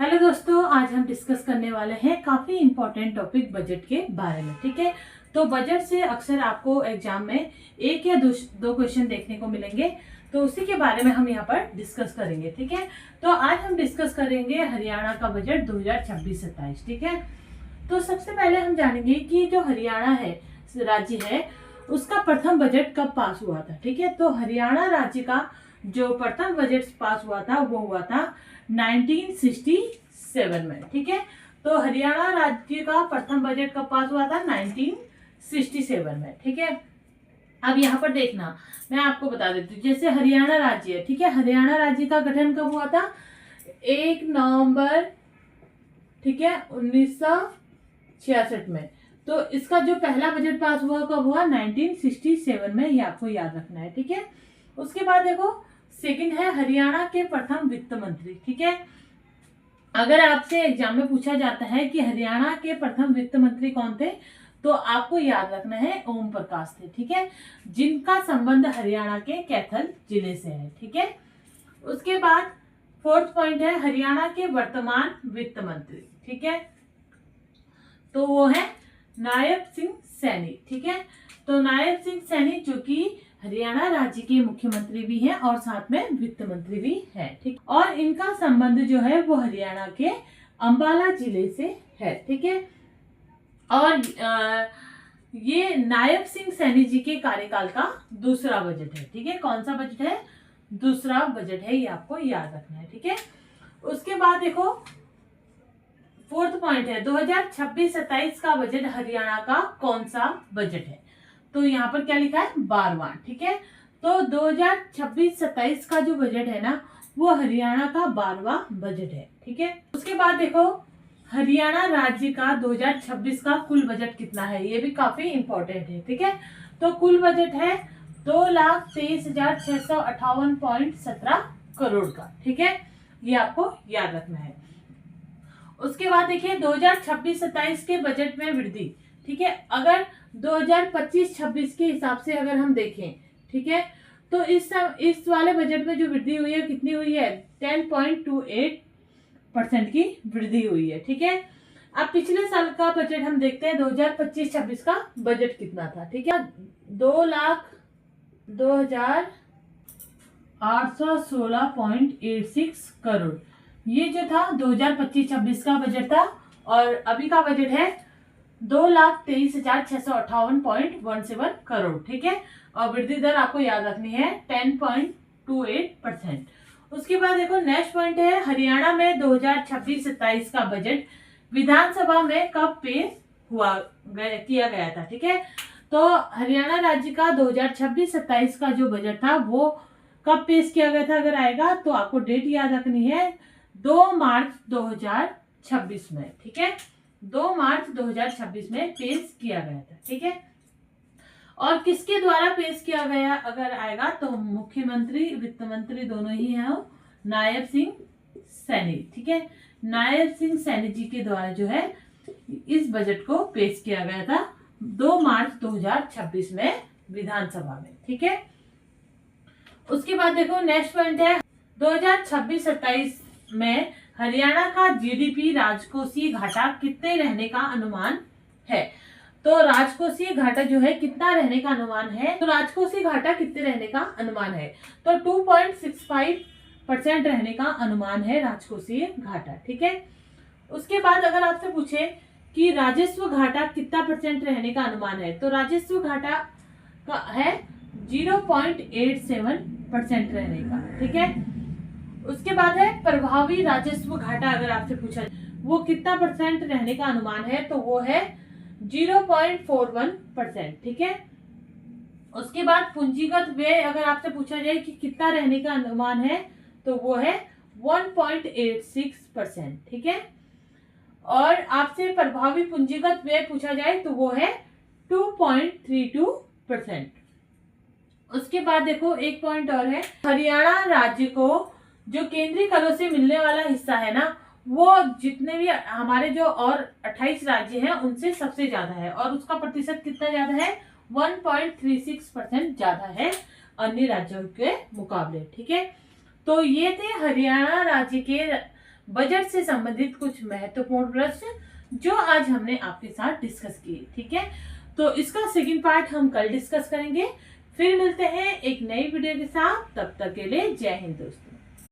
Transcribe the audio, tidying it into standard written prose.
Hello दोस्तों, आज हम डिस्कस करने वाले हैं काफी इंपॉर्टेंट टॉपिक बजट के बारे में। ठीक है, तो बजट से अक्सर आपको एग्जाम में एक या दो क्वेश्चन देखने को मिलेंगे, तो उसी के बारे में हम यहाँ पर डिस्कस करेंगे। ठीक है, तो आज हम डिस्कस करेंगे हरियाणा का बजट 2026-27। ठीक है, तो सबसे पहले हम जानेंगे कि जो हरियाणा है राज्य है उसका प्रथम बजट कब पास हुआ था। ठीक है, तो हरियाणा राज्य का जो प्रथम बजट पास हुआ था वो हुआ था 1967 में। ठीक है, तो हरियाणा राज्य का प्रथम बजट कब पास हुआ था? 1967 में। ठीक है, अब यहाँ पर देखना, मैं आपको बता देती हूँ। जैसे हरियाणा राज्य है, ठीक है, हरियाणा राज्य का गठन कब हुआ था? 1 नवंबर, ठीक है, 1966 में। तो इसका जो पहला बजट पास हुआ कब हुआ? 1967 में, ये आपको याद रखना है। ठीक है, उसके बाद देखो सेकंड है हरियाणा के प्रथम वित्त मंत्री। ठीक है, अगर आपसे एग्जाम में पूछा जाता है कि हरियाणा के प्रथम वित्त मंत्री कौन थे, तो आपको याद रखना है ओम प्रकाश थे। ठीक है, जिनका संबंध हरियाणा के कैथल जिले से है। ठीक है, उसके बाद फोर्थ पॉइंट है हरियाणा के वर्तमान वित्त मंत्री। ठीक है, तो वो है नायब सिंह सैनी। ठीक है, तो नायब सिंह सैनी जो कि हरियाणा राज्य के मुख्यमंत्री भी हैं और साथ में वित्त मंत्री भी हैं। ठीक, और इनका संबंध जो है वो हरियाणा के अंबाला जिले से है। ठीक है, और ये नायब सिंह सैनी जी के कार्यकाल का दूसरा बजट है। ठीक है, कौन सा बजट है? दूसरा बजट है, ये आपको याद रखना है। ठीक है, उसके बाद देखो फोर्थ पॉइंट है 2026-27 का बजट हरियाणा का कौन सा बजट है? तो यहाँ पर क्या लिखा है? 12वां। ठीक है, तो 2026-27 का जो बजट है ना वो हरियाणा का 12वां बजट है। ठीक है, उसके बाद देखो हरियाणा राज्य का 2026 का कुल बजट कितना है, ये भी काफी इंपॉर्टेंट है। ठीक है, तो कुल बजट है 2,23,658.17 करोड़ का। ठीक है, ये आपको याद रखना है। उसके बाद देखिए 2026-27 के बजट में वृद्धि। ठीक है, अगर 2025-26 के हिसाब से अगर हम देखें, ठीक है, तो इस वाले बजट में जो वृद्धि हुई है कितनी हुई है? 10.28% की वृद्धि हुई है। ठीक है, अब पिछले साल का बजट हम देखते हैं 2025-26 का बजट कितना था। ठीक है, 2,02,816.86 करोड़, ये जो था 2025-26 का बजट था। और अभी का बजट है 2,23,658.17 करोड़। ठीक है, और वृद्धि दर आपको याद रखनी है 10.28%। उसके बाद देखो नेक्स्ट पॉइंट है हरियाणा में 2026-27 का बजट विधानसभा में कब पेश किया गया था। ठीक है, तो हरियाणा राज्य का 2026-27 का जो बजट था वो कब पेश किया गया था? अगर आएगा तो आपको डेट याद रखनी है 2 मार्च 2026 में। ठीक है, 2 मार्च 2026 में पेश किया गया था। ठीक है, और किसके द्वारा पेश किया गया अगर आएगा तो मुख्यमंत्री वित्त मंत्री दोनों ही हैं, नायब सिंह सैनी। ठीक है, नायब सिंह सैनी जी के द्वारा जो है इस बजट को पेश किया गया था 2 मार्च 2026 में विधानसभा में। ठीक है, उसके बाद देखो नेक्स्ट पॉइंट है 2026-27 में हरियाणा का जीडीपी राजकोषीय घाटा कितने रहने का अनुमान है? तो राजकोषीय घाटा जो है कितना रहने का अनुमान है? तो राजकोषीय घाटा कितने रहने का अनुमान है? तो 2.65% रहने का अनुमान है राजकोषीय घाटा। ठीक है, उसके बाद अगर आपसे पूछे कि राजस्व घाटा कितना % रहने का अनुमान है, तो राजस्व घाटा का है 0.87% रहने का। ठीक है, उसके बाद है प्रभावी राजस्व घाटा, अगर आपसे पूछा वो कितना % रहने का अनुमान है, तो वो है 0.41%। ठीक है, उसके बाद पूंजीगत व्यय अगर आपसे पूछा जाए कि कितना रहने का अनुमान है, तो वो है 1.86%। ठीक है, और आपसे प्रभावी पूंजीगत व्यय पूछा जाए तो वो है 2.32%। उसके बाद देखो एक पॉइंट और है हरियाणा राज्य को जो केंद्रीय करों से मिलने वाला हिस्सा है ना वो जितने भी हमारे जो और 28 राज्य हैं उनसे सबसे ज्यादा है, और उसका प्रतिशत कितना ज्यादा है? 1.36% ज्यादा है अन्य राज्यों के मुकाबले। ठीक है, तो ये थे हरियाणा राज्य के बजट से संबंधित कुछ महत्वपूर्ण प्रश्न जो आज हमने आपके साथ डिस्कस किए। ठीक है, तो इसका सेकंड पार्ट हम कल डिस्कस करेंगे। फिर मिलते हैं एक नई वीडियो के साथ, तब तक के लिए जय हिंद दोस्तों।